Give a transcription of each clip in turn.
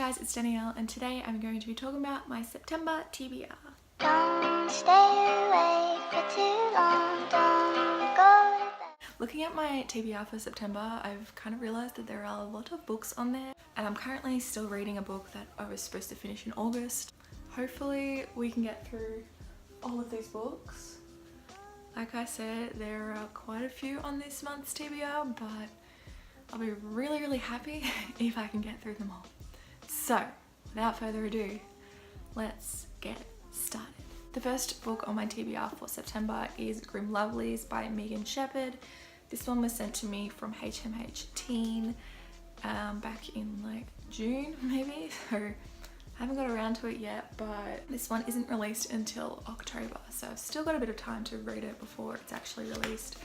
guys, it's Danielle and today I'm going to be talking about my September TBR. Don't stay awake for too long, don't go to bed. Looking at my TBR for September, I've kind of realised that there are a lot of books on there and I'm currently still reading a book that I was supposed to finish in August. Hopefully we can get through all of these books. Like I said, there are quite a few on this month's TBR, but I'll be really happy if I can get through them all. So, without further ado, let's get started. The first book on my TBR for September is Grim Lovelies by Megan Shepherd. This one was sent to me from HMH Teen back in like June maybe, so I haven't got around to it yet, but this one isn't released until October, so I've still got a bit of time to read it before it's actually released.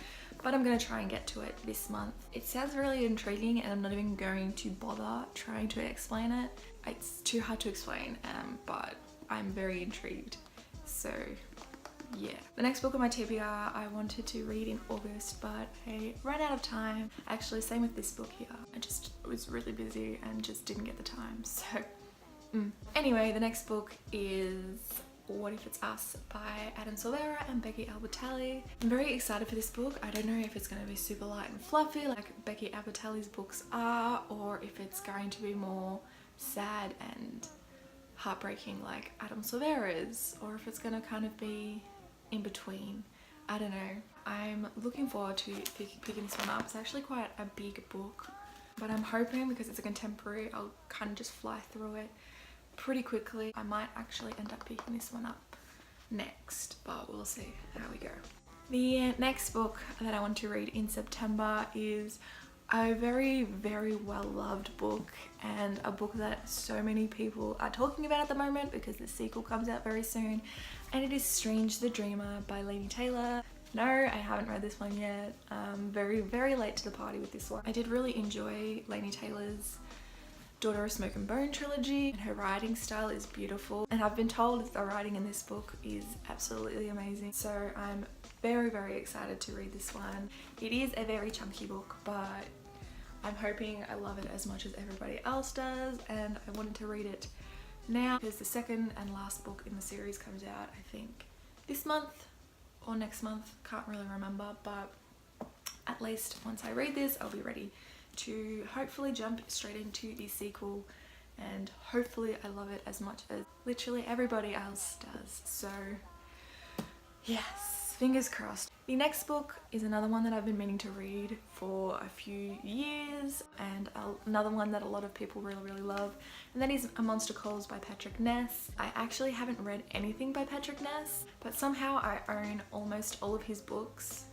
But I'm going to try and get to it this month. It sounds really intriguing and I'm not even going to bother trying to explain it. It's too hard to explain, but I'm very intrigued. So yeah. The next book on my TBR I wanted to read in August, but I ran out of time. Actually, same with this book here. I just was really busy and just didn't get the time. So Anyway, the next book is What If It's Us by Adam Silvera and Becky Albertalli. I'm very excited for this book. I don't know if it's going to be super light and fluffy like Becky Albertalli's books are, or if it's going to be more sad and heartbreaking like Adam Silvera's, or if it's going to kind of be in between. I don't know. I'm looking forward to picking this one up. It's actually quite a big book, but I'm hoping because it's a contemporary, I'll kind of just fly through it pretty quickly. I might actually end up picking this one up next, but we'll see how we go. The next book that I want to read in September is a very well loved book, and a book that so many people are talking about at the moment because the sequel comes out very soon, and it is Strange the Dreamer by Laini Taylor. No, I haven't read this one yet. Very late to the party with this one. I did really enjoy Laini Taylor's Daughter of Smoke and Bone trilogy, and her writing style is beautiful, and I've been told that the writing in this book is absolutely amazing, so I'm very excited to read this one. It is a very chunky book, but I'm hoping I love it as much as everybody else does, and I wanted to read it now because the second and last book in the series comes out, I think, this month or next month, can't really remember, but at least once I read this I'll be ready to hopefully jump straight into the sequel, and hopefully I love it as much as literally everybody else does. So yes, fingers crossed. The next book is another one that I've been meaning to read for a few years, and another one that a lot of people really love, and that is A Monster Calls by Patrick Ness. I actually haven't read anything by Patrick Ness, but somehow I own almost all of his books.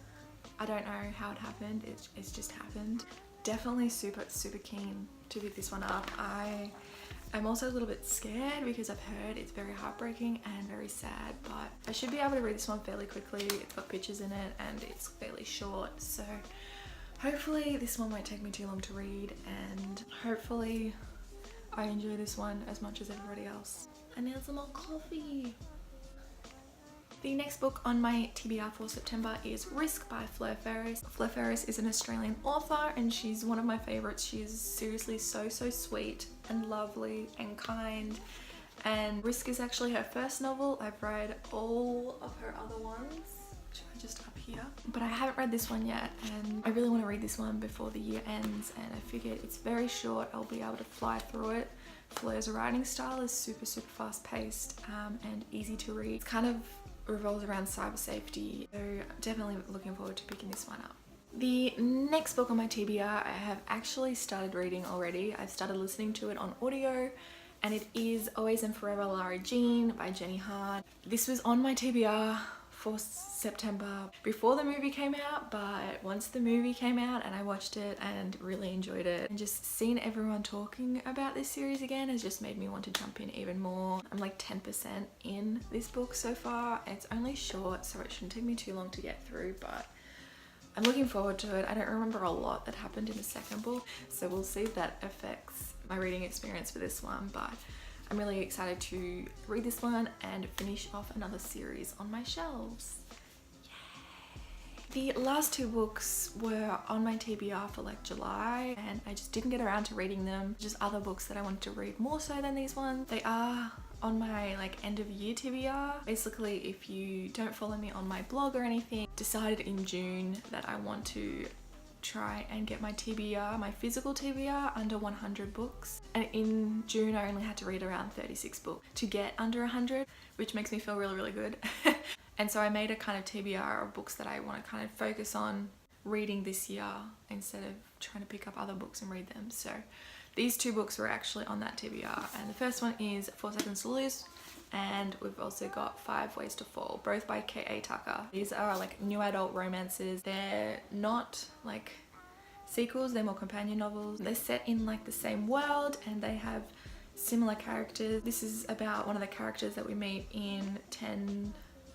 I don't know how it happened, it's just happened. Definitely super keen to pick this one up. I'm also a little bit scared because I've heard it's very heartbreaking and very sad, but I should be able to read this one fairly quickly. It's got pictures in it and it's fairly short, so hopefully this one won't take me too long to read, and hopefully I enjoy this one as much as everybody else. I need some more coffee. The next book on my TBR for September is Risk by Fleur Ferris. Fleur Ferris is an Australian author and she's one of my favourites. She is seriously so sweet and lovely and kind, and Risk is actually her first novel. I've read all of her other ones, which are just up here, but I haven't read this one yet, and I really want to read this one before the year ends, and I figured it's very short, I'll be able to fly through it. Fleur's writing style is super fast paced and easy to read. It's kind of revolves around cyber safety, so definitely looking forward to picking this one up. The next book on my TBR I have actually started reading already. I've started listening to it on audio, and it is Always and Forever Lara Jean by Jenny Han. This was on my TBR for September before the movie came out, but once the movie came out and I watched it and really enjoyed it, and just seeing everyone talking about this series again has just made me want to jump in even more. I'm like 10% in this book so far. It's only short, so it shouldn't take me too long to get through, but I'm looking forward to it. I don't remember a lot that happened in the second book, so we'll see if that affects my reading experience for this one, but I'm really excited to read this one and finish off another series on my shelves. Yay! The last two books were on my TBR for like July, and I just didn't get around to reading them. Just other books that I wanted to read more so than these ones. They are on my like end of year TBR. Basically, if you don't follow me on my blog or anything, decided in June that I want to try and get my TBR, my physical TBR, under 100 books. And in June I only had to read around 36 books to get under 100, which makes me feel really, really good. And so I made a kind of TBR of books that I want to kind of focus on reading this year instead of trying to pick up other books and read them. So these two books were actually on that TBR, and the first one is 4 Seconds to Lose, and we've also got 5 Ways to Fall, both by K.A. Tucker. These are like new adult romances. They're not like sequels, they're more companion novels. They're set in like the same world and they have similar characters. This is about one of the characters that we meet in 10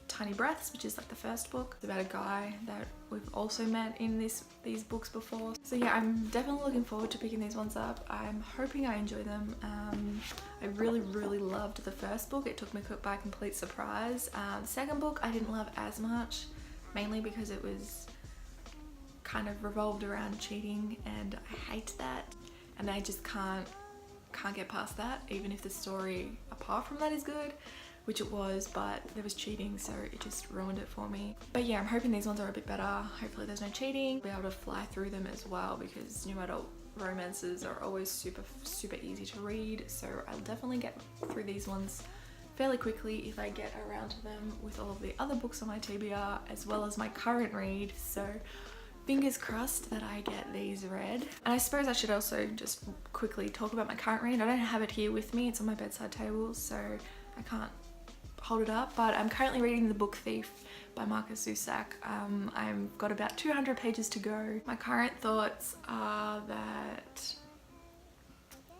Tiny Breaths, which is like the first book. It's about a guy that we've also met in these books before. So yeah, I'm definitely looking forward to picking these ones up. I'm hoping I enjoy them. I really, really loved the first book. It took me by complete surprise. The second book I didn't love as much, mainly because it was kind of revolved around cheating, and I hate that. And I just can't get past that, even if the story apart from that is good, which it was, but there was cheating, so it just ruined it for me. But yeah, I'm hoping these ones are a bit better. Hopefully there's no cheating. Be able to fly through them as well, because new adult romances are always super easy to read. So I'll definitely get through these ones fairly quickly if I get around to them with all of the other books on my TBR, as well as my current read. So fingers crossed that I get these read. And I suppose I should also just quickly talk about my current read. I don't have it here with me, it's on my bedside table, so I can't hold it up, but I'm currently reading The Book Thief by Markus Zusak. I've got about 200 pages to go. My current thoughts are that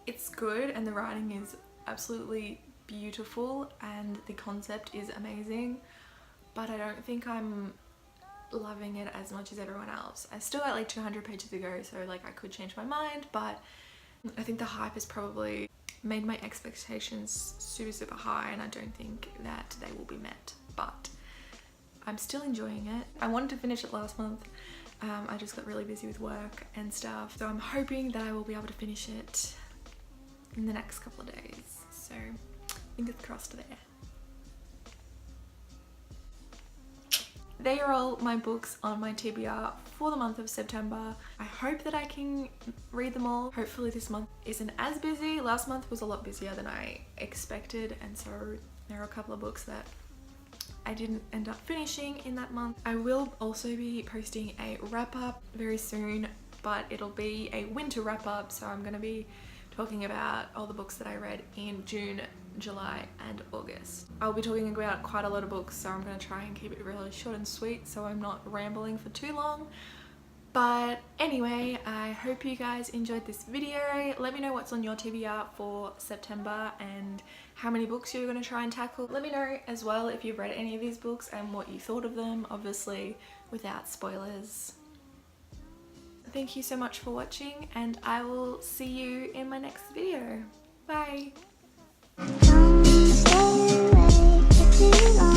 it's good and the writing is absolutely beautiful and the concept is amazing, but I don't think I'm loving it as much as everyone else. I still got like 200 pages to go, so like I could change my mind, but I think the hype has probably made my expectations super high, and I don't think that they will be met, but I'm still enjoying it. I wanted to finish it last month. I just got really busy with work and stuff, so I'm hoping that I will be able to finish it in the next couple of days, so fingers crossed there. They are all my books on my TBR for the month of September. I hope that I can read them all. Hopefully this month isn't as busy. Last month was a lot busier than I expected, and so there are a couple of books that I didn't end up finishing in that month. I will also be posting a wrap up very soon, but it'll be a winter wrap up, so I'm going to be talking about all the books that I read in June, July and August. I'll be talking about quite a lot of books, so I'm going to try and keep it really short and sweet so I'm not rambling for too long. But anyway, I hope you guys enjoyed this video. Let me know what's on your TBR for September and how many books you're going to try and tackle. Let me know as well if you've read any of these books and what you thought of them, obviously without spoilers. Thank you so much for watching, and I will see you in my next video. Bye! Don't stay awake for too long.